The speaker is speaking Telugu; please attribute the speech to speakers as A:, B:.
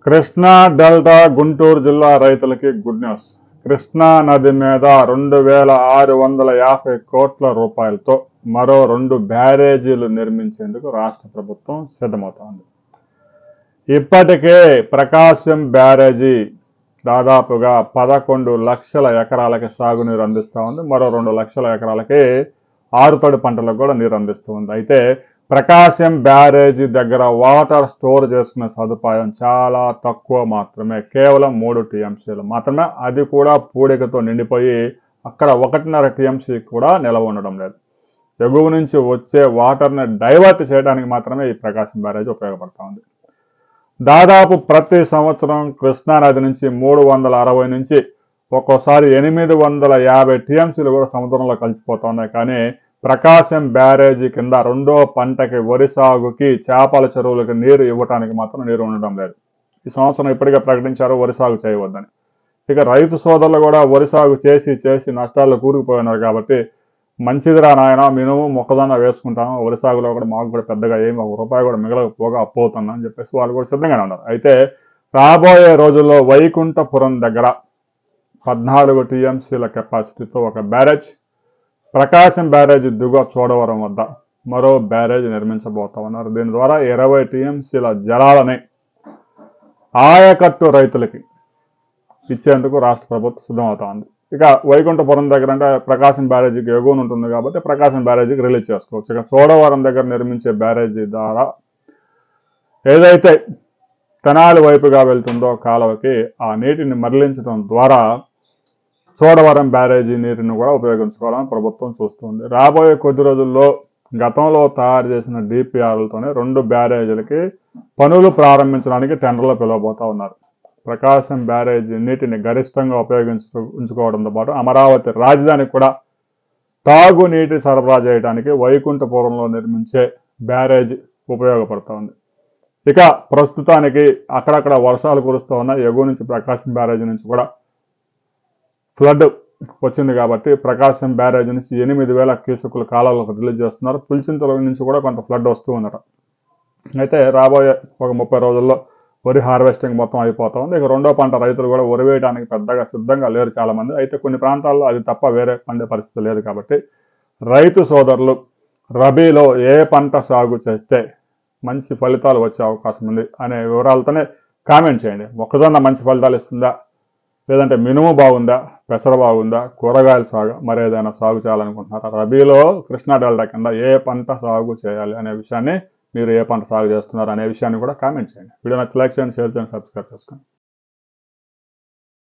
A: కృష్ణా డెల్టా గుంటూరు జిల్లా రైతులకి గుడ్ న్యూస్. కృష్ణా నది మీద 2650 కోట్ల రూపాయలతో మరో 2 బ్యారేజీలు నిర్మించేందుకు రాష్ట్ర ప్రభుత్వం సిద్ధమవుతోంది. ఇప్పటికే ప్రకాశం బ్యారేజీ దాదాపుగా 11 లక్షల ఎకరాలకి సాగునీరు అందిస్తూ ఉంది. మరో 2 లక్షల ఎకరాలకి ఆరుతడి పంటలకు కూడా నీరు అందిస్తూ ఉంది. అయితే ప్రకాశం బ్యారేజీ దగ్గర వాటర్ స్టోర్ చేసుకునే సదుపాయం చాలా తక్కువ మాత్రమే, కేవలం 3 టీఎంసీలు మాత్రమే. అది కూడా పూడికతో నిండిపోయి అక్కడ 1.5 టీఎంసీ కూడా నిలవ ఉండడం లేదు. ఎగువ నుంచి వచ్చే వాటర్ని డైవర్ట్ చేయడానికి మాత్రమే ఈ ప్రకాశం బ్యారేజీ ఉపయోగపడుతూ ఉంది. దాదాపు ప్రతి సంవత్సరం కృష్ణానది నుంచి 360 నుంచి ఒక్కోసారి 850 టీఎంసీలు కూడా సముద్రంలో కలిసిపోతూ ఉన్నాయి. కానీ ప్రకాశం బ్యారేజీ కింద 2వ పంటకి వరి సాగుకి చేపల చెరువులకి నీరు ఇవ్వడానికి మాత్రం నీరు ఉండడం లేదు. ఈ సంవత్సరం ఇప్పటికే ప్రకటించారు వరి సాగు చేయవద్దని. ఇక రైతు సోదరులు కూడా వరి సాగు చేసి నష్టాల్లో కూరుకుపోయినారు. కాబట్టి మంచిదిరా నాయన, మినుము మొక్కజొన్న వేసుకుంటాము, వరి సాగులో కూడా మాకు కూడా పెద్దగా ఏమి ₹1 కూడా మిగలకపోగా అప్పు అవుతున్నా అని చెప్పేసి వాళ్ళు కూడా సిద్ధంగానే ఉన్నారు. అయితే రాబోయే రోజుల్లో వైకుంఠపురం దగ్గర 14 టీఎంసీల కెపాసిటీతో ఒక బ్యారేజ్, ప్రకాశం బ్యారేజీ దిగువ చోడవరం వద్ద మరో బ్యారేజ్ నిర్మించబోతా ఉన్నారు. దీని ద్వారా 20 టీఎంసీల జలాలని ఆయకట్టు రైతులకి ఇచ్చేందుకు రాష్ట్ర ప్రభుత్వం సిద్ధమవుతా ఉంది. ఇక వైకుంఠపురం దగ్గర అంటే ప్రకాశం బ్యారేజీకి ఎగువన ఉంటుంది కాబట్టి ప్రకాశం బ్యారేజీకి రిలీజ్ చేసుకోవచ్చు. ఇక చోడవరం దగ్గర నిర్మించే బ్యారేజీ ద్వారా ఏదైతే తెనాలి వైపుగా వెళ్తుందో కాలువకి ఆ నీటిని మరలించడం ద్వారా చోడవరం బ్యారేజీ నీటిని కూడా ఉపయోగించుకోవాలని ప్రభుత్వం చూస్తుంది. రాబోయే కొద్ది రోజుల్లో గతంలో తయారు చేసిన డిపిఆర్లతోనే 2 బ్యారేజీలకి పనులు ప్రారంభించడానికి టెండర్లు పిలవబోతా ఉన్నారు. ప్రకాశం బ్యారేజీ నీటిని గరిష్టంగా ఉంచుకోవడంతో పాటు అమరావతి రాజధానికి కూడా తాగునీటి సరఫరా చేయడానికి వైకుంఠపురంలో నిర్మించే బ్యారేజీ ఉపయోగపడుతూ ఉంది. ఇక ప్రస్తుతానికి అక్కడక్కడ వర్షాలు కురుస్తూ ఉన్నాయి. ఎగువ నుంచి ప్రకాశం బ్యారేజీ నుంచి కూడా ఫ్లడ్ వచ్చింది కాబట్టి ప్రకాశం బ్యారేజీ నుంచి 8000 క్యూసెక్కుల కాలాలకు రిలీజ్ చేస్తున్నారు. పులిచింతల నుంచి కూడా కొంత ఫ్లడ్ వస్తూ ఉందట. అయితే రాబోయే ఒక 30 రోజుల్లో వరి హార్వెస్టింగ్ మొత్తం అయిపోతా ఉంది. ఇక 2వ పంట రైతులు కూడా వరి వేయడానికి పెద్దగా సిద్ధంగా లేరు చాలామంది. అయితే కొన్ని ప్రాంతాల్లో అది తప్ప వేరే పండే పరిస్థితి లేదు. కాబట్టి రైతు సోదరులు రబీలో ఏ పంట సాగు చేస్తే మంచి ఫలితాలు వచ్చే అవకాశం ఉంది అనే వివరాలతోనే కామెంట్ చేయండి. మొక్కజొన్న మంచి ఫలితాలు ఇస్తుందా, లేదంటే మినుము బాగుందా, పెసర బాగుందా, కూరగాయల సాగు మరేదైనా సాగు చేయాలనుకుంటున్నారా, రబీలో కృష్ణా డెల్టా కింద ఏ పంట సాగు చేయాలి అనే విషయాన్ని, మీరు ఏ పంట సాగు చేస్తున్నారు అనే విషయాన్ని కూడా కామెంట్ చేయండి. వీడియో నచ్చి లైక్ చేయండి, షేర్ చేయండి, సబ్స్క్రైబ్ చేసుకోండి.